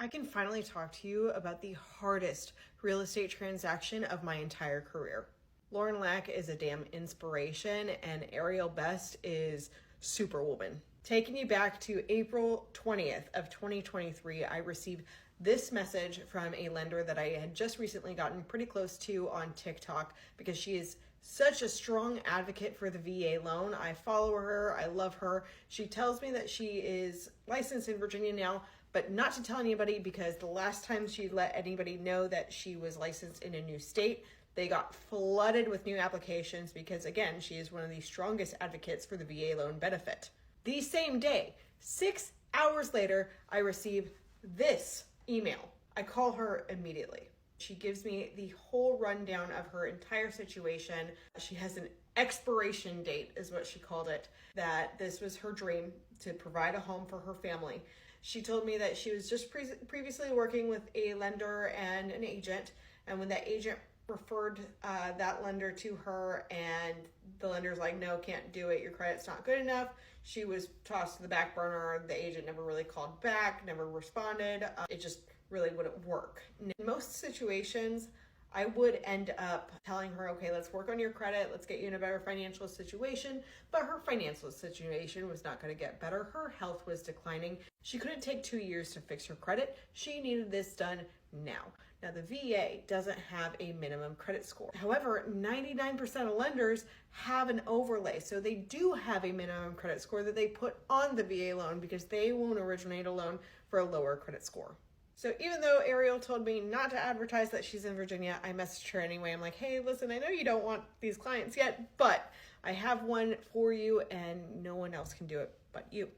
I can finally talk to you about the hardest real estate transaction of my entire career. Lauren Lack is a damn inspiration, and Ariel Best is Superwoman. Taking you back to April 20th of 2023, I received this message from a lender that I had just recently gotten pretty close to on TikTok because she is such a strong advocate for the VA loan. I follow her. I love her. She tells me that she is licensed in Virginia now, but not to tell anybody because the last time she let anybody know that she was licensed in a new state, they got flooded with new applications because, again, she is one of the strongest advocates for the VA loan benefit. The same day, 6 hours later, I receive this email. I call her immediately. She gives me the whole rundown of her entire situation. She has an expiration date, is what she called it, that this was her dream to provide a home for her family. She told me that she was just previously working with a lender and an agent, and when that agent referred that lender to her and the lender's like, no, can't do it, your credit's not good enough, she was tossed to the back burner. The agent never really called back, never responded. It just really wouldn't work. In most situations, I would end up telling her, okay, let's work on your credit, let's get you in a better financial situation. But her financial situation was not going to get better. Her health was declining. She couldn't take 2 years to fix her credit. She needed this done now. Now, the VA doesn't have a minimum credit score. However, 99% of lenders have an overlay. So they do have a minimum credit score that they put on the VA loan because they won't originate a loan for a lower credit score. So even though Ariel told me not to advertise that she's in Virginia, I messaged her anyway. I'm like, hey, listen, I know you don't want these clients yet, but I have one for you and no one else can do it but you.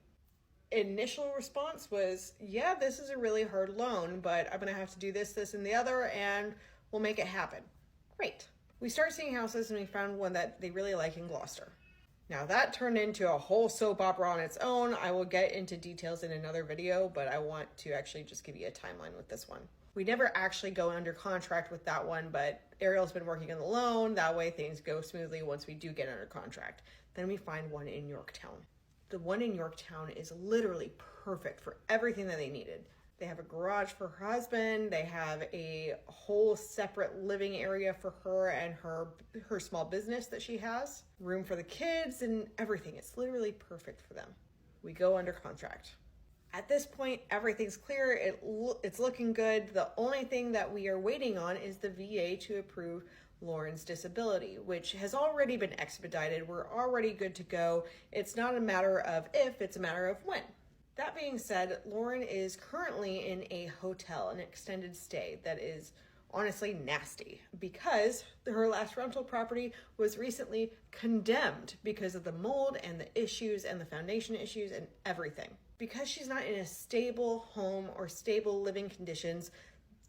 Initial response was, yeah, this is a really hard loan, but I'm gonna have to do this, this, and the other, and we'll make it happen. Great. We start seeing houses and we found one that they really like in Gloucester. Now that turned into a whole soap opera on its own. I will get into details in another video, but I want to actually just give you a timeline with this one. We never actually go under contract with that one, but Ariel's been working on the loan. That way things go smoothly once we do get under contract. Then we find one in Yorktown. The one in Yorktown is literally perfect for everything that they needed. They have a garage for her husband. They have a whole separate living area for her and her small business that she has. Room for the kids and everything. It's literally perfect for them. We go under contract. At this point, everything's clear. It's looking good. The only thing that we are waiting on is the VA to approve Lauren's disability, which has already been expedited. We're already good to go. It's not a matter of if, it's a matter of when. That being said, Lauren is currently in a hotel, an extended stay that is honestly nasty because her last rental property was recently condemned because of the mold and the issues and the foundation issues and everything. Because she's not in a stable home or stable living conditions,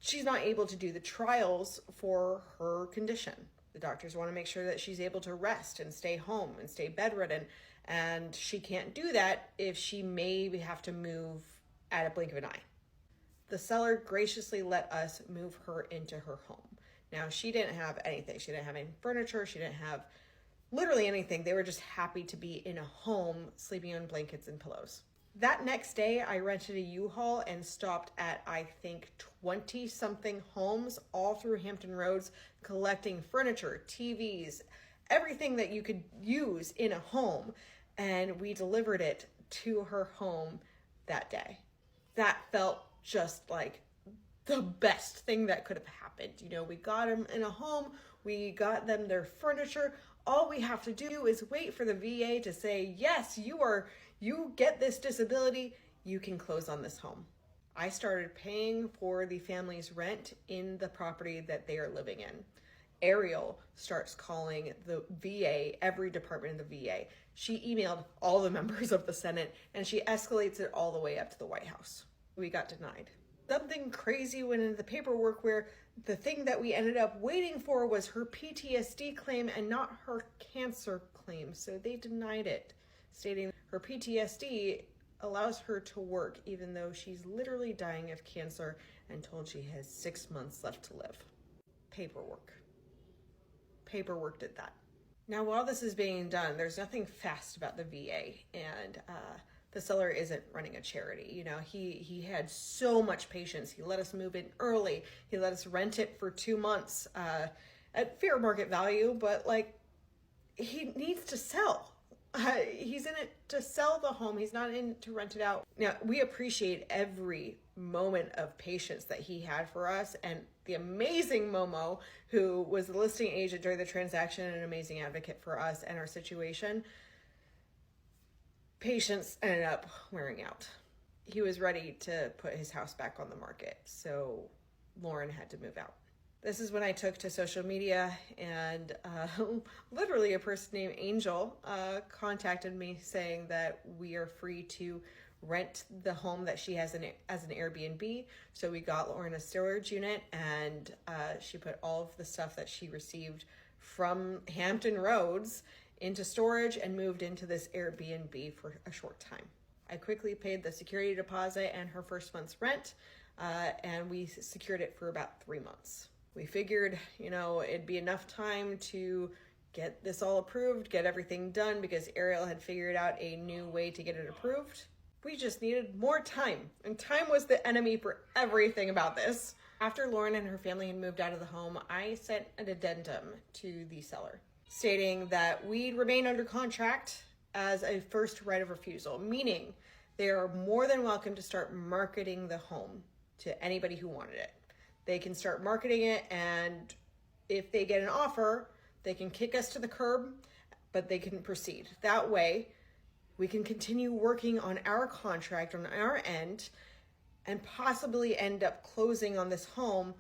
she's not able to do the trials for her condition. The doctors want to make sure that she's able to rest and stay home and stay bedridden. And she can't do that if she may have to move at a blink of an eye. The seller graciously let us move her into her home. Now, she didn't have anything. She didn't have any furniture. She didn't have literally anything. They were just happy to be in a home, sleeping on blankets and pillows. That next day, I rented a U-Haul and stopped at, I think, 20-something homes all through Hampton Roads, collecting furniture, TVs, everything that you could use in a home, and we delivered it to her home that day. That felt just like the best thing that could have happened. You know, we got them in a home, we got them their furniture. All we have to do is wait for the VA to say, yes, you get this disability, you can close on this home. I started paying for the family's rent in the property that they are living in. Ariel starts calling the VA, every department in the VA. She emailed all the members of the Senate and she escalates it all the way up to the White House. We got denied. Something crazy went into the paperwork where the thing that we ended up waiting for was her PTSD claim and not her cancer claim. So they denied it, stating her PTSD allows her to work even though she's literally dying of cancer and told she has 6 months left to live. Paperwork did that. Now, while this is being done, there's nothing fast about the VA, and The seller isn't running a charity. You know, he had so much patience. He let us move in early. He let us rent it for 2 months at fair market value, but like, he needs to sell. He's in it to sell the home. He's not in to rent it out. Now, we appreciate every moment of patience that he had for us, and the amazing Momo, who was the listing agent during the transaction and an amazing advocate for us and our situation. Patience ended up wearing out. He was ready to put his house back on the market, so Lauren had to move out. This is when I took to social media, and literally a person named Angel contacted me saying that we are free to rent the home that she has as an Airbnb. So we got Lauren a storage unit, and she put all of the stuff that she received from Hampton Roads into storage and moved into this Airbnb for a short time. I quickly paid the security deposit and her first month's rent, and we secured it for about 3 months. We figured, you know, it'd be enough time to get this all approved, get everything done, because Ariel had figured out a new way to get it approved. We just needed more time, and time was the enemy for everything about this. After Lauren and her family had moved out of the home, I sent an addendum to the seller stating that we'd remain under contract as a first right of refusal, meaning they are more than welcome to start marketing the home to anybody who wanted it. They can start marketing it, and if they get an offer, they can kick us to the curb, but they can proceed. That way, we can continue working on our contract on our end and possibly end up closing on this home,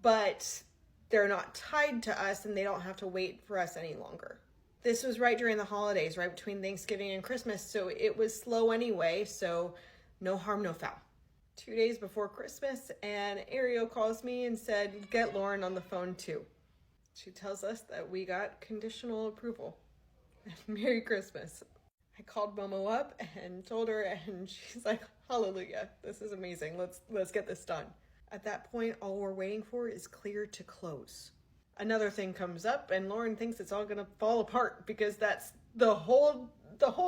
but they're not tied to us and they don't have to wait for us any longer. This was right during the holidays, right between Thanksgiving and Christmas, so it was slow anyway, so no harm, no foul. 2 days before Christmas, and Ariel calls me and said, get Lauren on the phone too. She tells us that we got conditional approval. Merry Christmas. I called Momo up and told her, and she's like, hallelujah, this is amazing. Let's get this done. At that point, all we're waiting for is clear to close. Another thing comes up, and Lauren thinks it's all gonna fall apart because that's the whole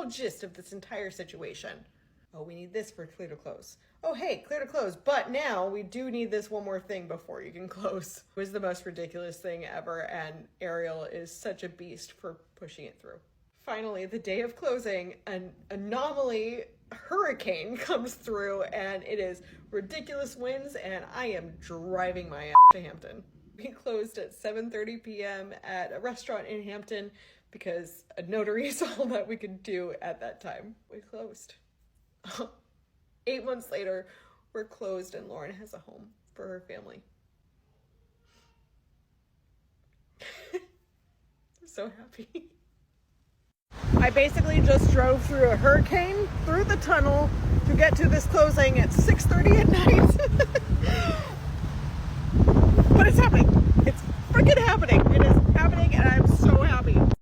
gist of this entire situation. Oh, we need this for clear to close. Oh, hey, clear to close. But now we do need this one more thing before you can close. It was the most ridiculous thing ever, and Ariel is such a beast for pushing it through. Finally, the day of closing, an anomaly hurricane comes through, and it is ridiculous winds, and I am driving my ass to Hampton. We closed at 7:30 p.m. at a restaurant in Hampton because a notary is all that we could do at that time. We closed. 8 months later, we're closed, and Lauren has a home for her family. I'm so happy. I basically just drove through a hurricane, through the tunnel, to get to this closing at 6:30 at night. But it's happening.